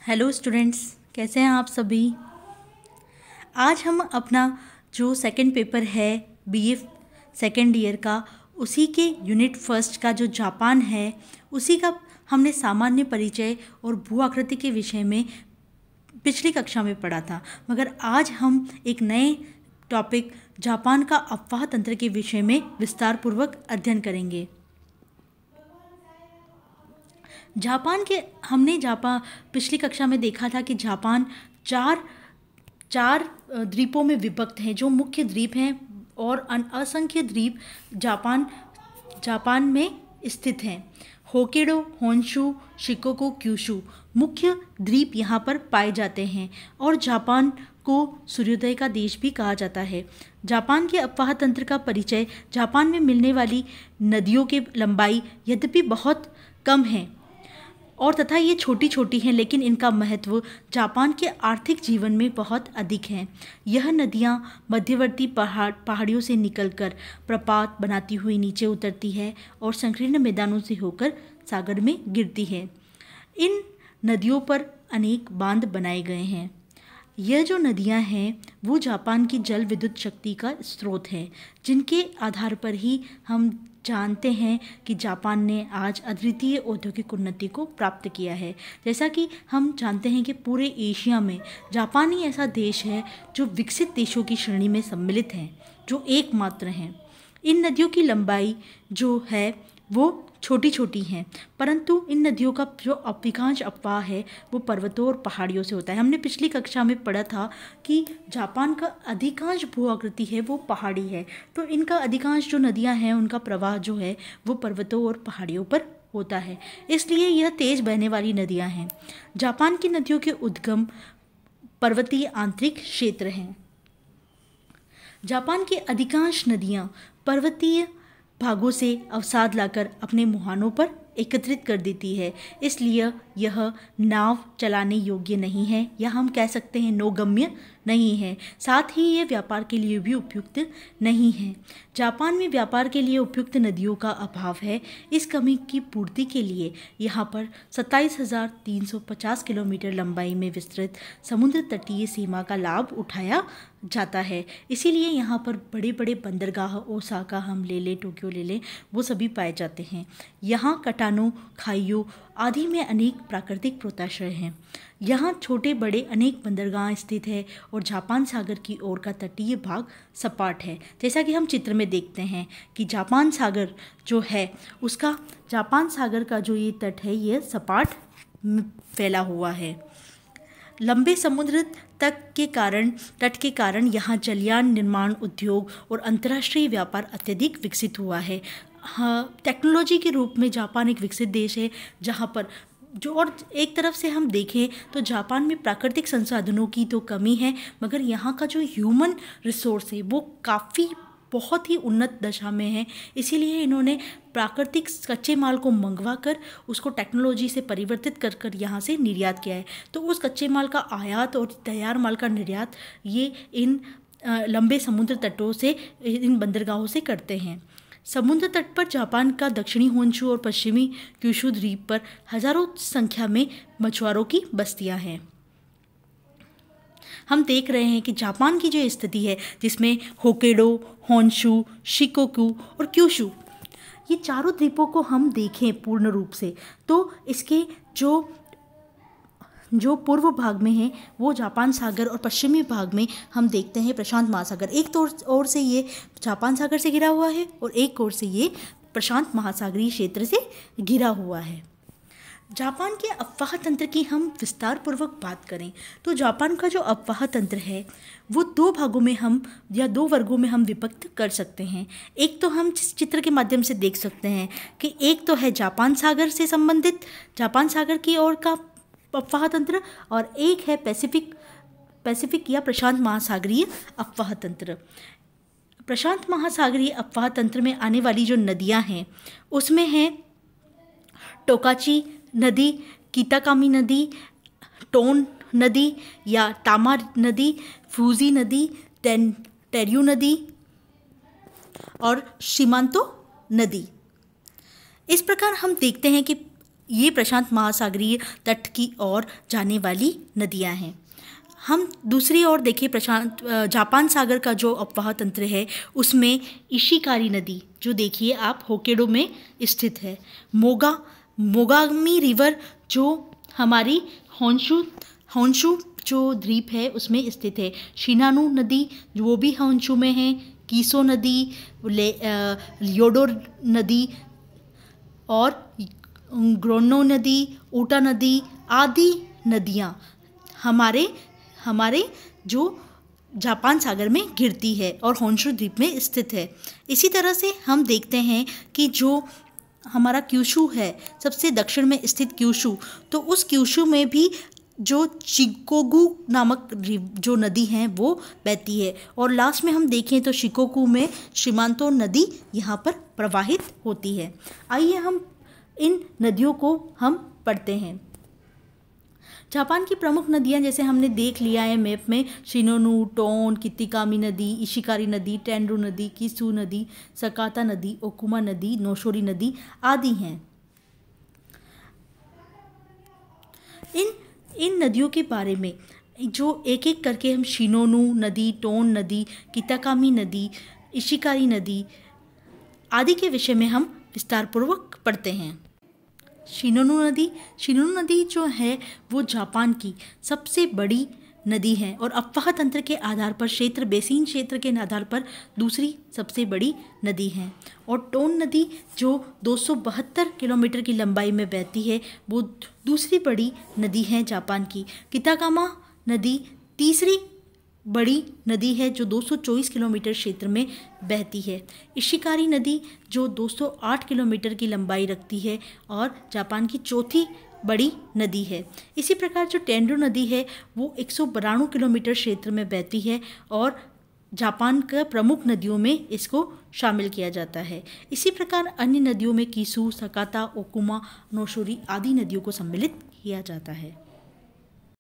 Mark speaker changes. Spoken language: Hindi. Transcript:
Speaker 1: हेलो स्टूडेंट्स, कैसे हैं आप सभी। आज हम अपना जो सेकंड पेपर है बीए सेकंड ईयर का, उसी के यूनिट फर्स्ट का जो जापान है, उसी का हमने सामान्य परिचय और भू आकृति के विषय में पिछली कक्षा में पढ़ा था। मगर आज हम एक नए टॉपिक जापान का अफवाह तंत्र के विषय में विस्तार पूर्वक अध्ययन करेंगे। जापान पिछली कक्षा में देखा था कि जापान चार द्वीपों में विभक्त हैं, जो मुख्य द्वीप हैं, और असंख्य द्वीप जापान में स्थित हैं। होक्काइडो, होन्शु, शिकोकू, क्यूशु मुख्य द्वीप यहाँ पर पाए जाते हैं, और जापान को सूर्योदय का देश भी कहा जाता है। जापान के अफवाह तंत्र का परिचय। जापान में मिलने वाली नदियों की लंबाई यद्यपि बहुत कम है और तथा ये छोटी छोटी हैं, लेकिन इनका महत्व जापान के आर्थिक जीवन में बहुत अधिक है। यह नदियाँ मध्यवर्ती पहाड़ियों से निकलकर प्रपात बनाती हुई नीचे उतरती है और संकीर्ण मैदानों से होकर सागर में गिरती है। इन नदियों पर अनेक बांध बनाए गए हैं। यह जो नदियाँ हैं वो जापान की जल विद्युत शक्ति का स्रोत है, जिनके आधार पर ही हम जानते हैं कि जापान ने आज अद्वितीय औद्योगिक उन्नति को प्राप्त किया है। जैसा कि हम जानते हैं कि पूरे एशिया में जापान ही ऐसा देश है जो विकसित देशों की श्रेणी में सम्मिलित है, जो एकमात्र हैं। इन नदियों की लंबाई जो है वो छोटी छोटी हैं, परंतु इन नदियों का जो अधिकांश अफवाह है वो पर्वतों और पहाड़ियों से होता है। हमने पिछली कक्षा में पढ़ा था कि जापान का अधिकांश भू आकृति है वो पहाड़ी है, तो इनका अधिकांश जो नदियां हैं उनका प्रवाह जो है वो पर्वतों और पहाड़ियों पर होता है, इसलिए यह तेज बहने वाली नदियाँ हैं। जापान की नदियों के उद्गम पर्वतीय आंतरिक क्षेत्र हैं। जापान की अधिकांश नदियाँ पर्वतीय भागों से अवसाद लाकर अपने मुहानों पर एकत्रित कर देती है, इसलिए यह नाव चलाने योग्य नहीं है, या हम कह सकते हैं नौगम्य नहीं है। साथ ही ये व्यापार के लिए भी उपयुक्त नहीं है। जापान में व्यापार के लिए उपयुक्त नदियों का अभाव है। इस कमी की पूर्ति के लिए यहाँ पर 27,350 किलोमीटर लंबाई में विस्तृत समुद्र तटीय सीमा का लाभ उठाया जाता है। इसीलिए यहाँ पर बड़े बड़े बंदरगाह, ओसाका हम ले लें, टोक्यो ले लें, वो सभी पाए जाते हैं। यहाँ कटानो, खाइयों आदि में अनेक प्राकृतिक पोताश्रय हैं। यहाँ छोटे बड़े अनेक बंदरगाह स्थित है और जापान सागर की ओर का तटीय भाग सपाट है। जैसा कि हम चित्र में देखते हैं कि जापान सागर जो है उसका, जापान सागर का जो ये तट है ये सपाट फैला हुआ है। लंबे समुद्र तट के कारण यहाँ जलयान निर्माण उद्योग और अंतर्राष्ट्रीय व्यापार अत्यधिक विकसित हुआ है। हाँ, टेक्नोलॉजी के रूप में जापान एक विकसित देश है, जहाँ पर जो, और एक तरफ से हम देखें तो जापान में प्राकृतिक संसाधनों की तो कमी है, मगर यहाँ का जो ह्यूमन रिसोर्स है वो काफ़ी बहुत ही उन्नत दशा में है। इसीलिए इन्होंने प्राकृतिक कच्चे माल को मंगवा कर उसको टेक्नोलॉजी से परिवर्तित कर कर यहाँ से निर्यात किया है। तो उस कच्चे माल का आयात और तैयार माल का निर्यात ये इन लंबे समुद्र तटों से, इन बंदरगाहों से करते हैं। समुद्र तट पर जापान का दक्षिणी होन्शु और पश्चिमी क्यूशु द्वीप पर हजारों संख्या में मछुआरों की बस्तियां हैं। हम देख रहे हैं कि जापान की जो स्थिति है, जिसमें होक्काइडो, होन्शु, शिकोकू और क्यूशु, ये चारों द्वीपों को हम देखें पूर्ण रूप से, तो इसके जो पूर्व भाग में है वो जापान सागर और पश्चिमी भाग में हम देखते हैं प्रशांत महासागर। एक तो ओर से ये जापान सागर से घिरा हुआ है और एक ओर से ये प्रशांत महासागरीय क्षेत्र से घिरा हुआ है। जापान के अफवाह तंत्र की हम विस्तार पूर्वक बात करें तो जापान का जो अफवाह तंत्र है वो दो वर्गों में हम विभक्त कर सकते हैं। एक तो हम चित्र के माध्यम से देख सकते हैं कि एक तो है जापान सागर से संबंधित, जापान सागर की ओर का अफवाह तंत्र, और एक है पैसिफिक या प्रशांत महासागरीय अफवाह तंत्र। प्रशांत महासागरीय अफवाह तंत्र में आने वाली जो नदियां हैं उसमें हैं टोकाची नदी, किताकामी नदी, टोन नदी या तामा नदी, फूजी नदी, टेरियो नदी और शिमांतो नदी। इस प्रकार हम देखते हैं कि ये प्रशांत महासागरीय तट की ओर जाने वाली नदियां हैं। हम दूसरी ओर देखें, जापान सागर का जो अफवाह तंत्र है उसमें इशिकारी नदी, जो देखिए आप होक्काइडो में स्थित है। मोगामी रिवर जो हमारी होन्शु जो द्वीप है उसमें स्थित है। शिनानु नदी वो भी होन्शु में है। कीसो नदी, योडो नदी और ग्रोनो नदी, ऊटा नदी आदि नदियाँ हमारे जो जापान सागर में गिरती है और होन्शु द्वीप में स्थित है। इसी तरह से हम देखते हैं कि जो हमारा क्यूशू है, सबसे दक्षिण में स्थित क्यूशू, तो उस क्यूशू में भी जो शिकोकू नामक जो नदी है वो बहती है। और लास्ट में हम देखें तो शिकोकू में शिमांतो नदी यहाँ पर प्रवाहित होती है। आइए हम इन नदियों को हम पढ़ते हैं। जापान की प्रमुख नदियाँ जैसे हमने देख लिया है मैप में, शिनोनु, टोन, कितिकामी नदी, इशिकारी नदी, टेंडू नदी, किसू नदी, सकाता नदी, ओकुमा नदी, नोशोरी नदी आदि हैं। इन नदियों के बारे में जो एक एक करके हम शिनोनु नदी, टोन नदी, किताकामी नदी, इशिकारी नदी आदि के विषय में हम विस्तारपूर्वक पढ़ते हैं। शिनोनु नदी जो है वो जापान की सबसे बड़ी नदी है और अफवाह तंत्र के आधार पर बेसिन क्षेत्र के आधार पर दूसरी सबसे बड़ी नदी है। और टोन नदी जो 272 किलोमीटर की लंबाई में बहती है वो दूसरी बड़ी नदी है जापान की। किताकामा नदी तीसरी बड़ी नदी है जो 224 किलोमीटर क्षेत्र में बहती है। इशिकारी नदी जो 208 किलोमीटर की लंबाई रखती है और जापान की चौथी बड़ी नदी है। इसी प्रकार जो टेंडू नदी है वो 192 किलोमीटर क्षेत्र में बहती है और जापान का प्रमुख नदियों में इसको शामिल किया जाता है। इसी प्रकार अन्य नदियों में कीसू, सकाता, ओकुमा, नोशोरी आदि नदियों को सम्मिलित किया जाता है।